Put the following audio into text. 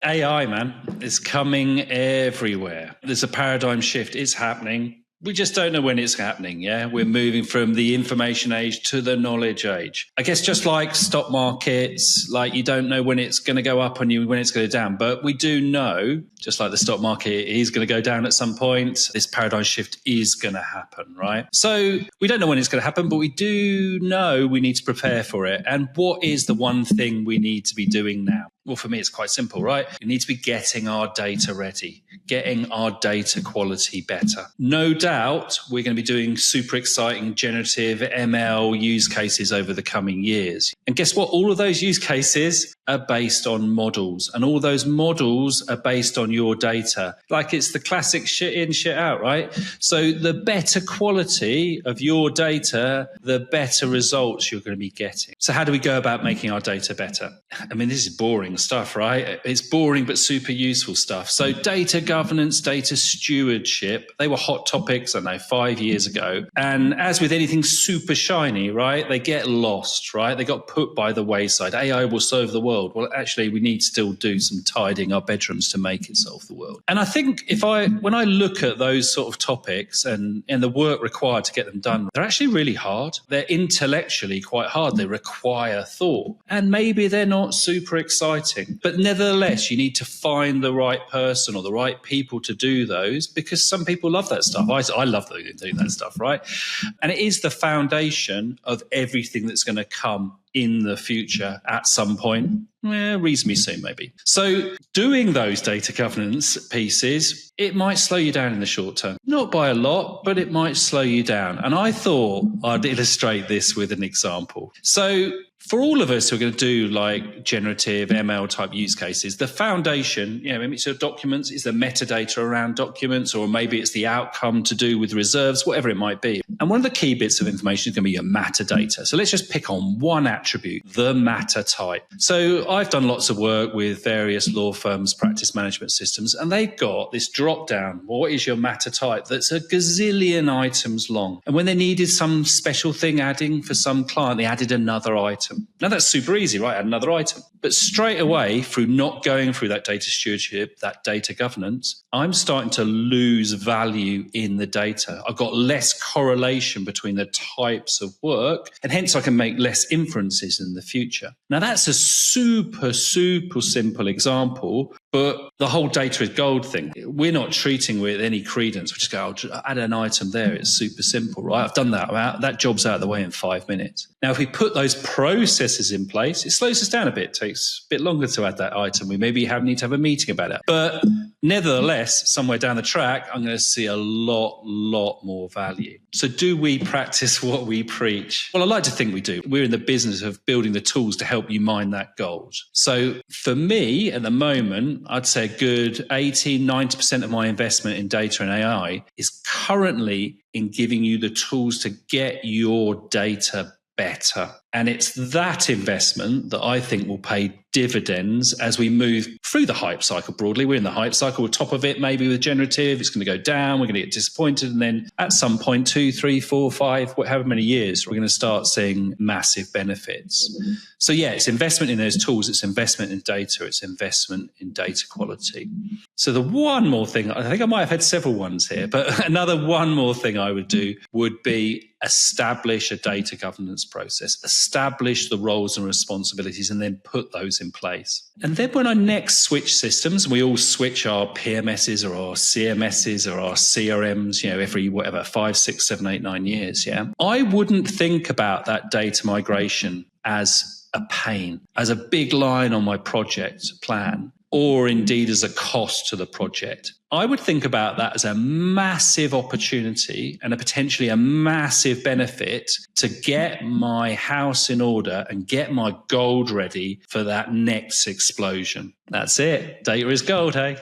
AI, man, is coming everywhere. There's a paradigm shift. It's happening. We just don't know when it's happening, yeah? We're moving from the information age to the knowledge age. I guess just like stock markets, like you don't know when it's going to go up and when it's going to go down. But we do know, just like the stock market is going to go down at some point, this paradigm shift is going to happen, right? So we don't know when it's going to happen, but we do know we need to prepare for it. And what is the one thing we need to be doing now? Well, for me, it's quite simple, right? We need to be getting our data ready, getting our data quality better. No doubt, we're going to be doing super exciting generative ML use cases over the coming years. And guess what? All of those use cases are based on models, and all those models are based on your data. Like it's the classic shit in, shit out, right? So the better quality of your data, the better results you're going to be getting. So how do we go about making our data better? I mean, this is boring stuff, right? It's boring but super useful stuff. So data governance, data stewardship, they were hot topics, I don't know, 5 years ago. And as with anything super shiny, right, they get lost, right? They got put by the wayside. AI will solve the world. Well, actually, we need to still do some tidying our bedrooms to make it solve the world. And I think when I look at those sort of topics and the work required to get them done, they're actually really hard. They're intellectually quite hard. They require thought. And maybe they're not super exciting. But nevertheless, you need to find the right person or the right people to do those, because some people love that stuff. I love doing that stuff, right? And it is the foundation of everything that's going to come in the future at some point, reasonably soon maybe. So doing those data governance pieces, it might slow you down in the short term. Not by a lot, but it might slow you down. And I thought I'd illustrate this with an example. So for all of us who are going to do like generative ML type use cases, the foundation, maybe it's your documents, it's the metadata around documents, or maybe it's the outcome to do with reserves, whatever it might be. And one of the key bits of information is going to be your metadata. So let's just pick on one attribute, the matter type. So I've done lots of work with various law firms, practice management systems, and they've got this drop down. Well, what is your matter type? That's a gazillion items long. And when they needed some special thing adding for some client, they added another item. Now that's super easy, right? Add another item. But straight away, through not going through that data stewardship, that data governance, I'm starting to lose value in the data. I've got less correlation between the types of work, and hence I can make less inferences in the future. Now that's a super, super simple example, but the whole data is gold thing. We're not treating with any credence. We just go, I'll add an item there. It's super simple, right? I've done that. That job's out of the way in 5 minutes. Now, if we put those processes in place, it slows us down a bit. It takes a bit longer to add that item. We maybe need to have a meeting about it. But nevertheless, somewhere down the track, I'm going to see a lot more value. So do we practice what we preach? Well, I like to think we do. We're in the business of building the tools to help you mine that gold. So for me, at the moment, I'd say a good 80-90% of my investment in data and AI is currently in giving you the tools to get your data better. And it's that investment that I think will pay dividends as we move through the hype cycle broadly. We're in the hype cycle. We're top of it, maybe with generative. It's going to go down. We're going to get disappointed. And then at some point, 2, 3, 4, 5, however many years, we're going to start seeing massive benefits. So yeah, it's investment in those tools. It's investment in data. It's investment in data quality. So the one more thing, I think I might have had several ones here, but another one more thing I would do would be establish a data governance process, establish the roles and responsibilities, and then put those in place. And then when I next switch systems, we all switch our PMSs or our CMSs or our CRMs, every 5, 6, 7, 8, 9 years. Yeah. I wouldn't think about that data migration as a pain, as a big line on my project plan, or indeed as a cost to the project. I would think about that as a massive opportunity and potentially a massive benefit to get my house in order and get my gold ready for that next explosion. That's it. Data is gold, hey?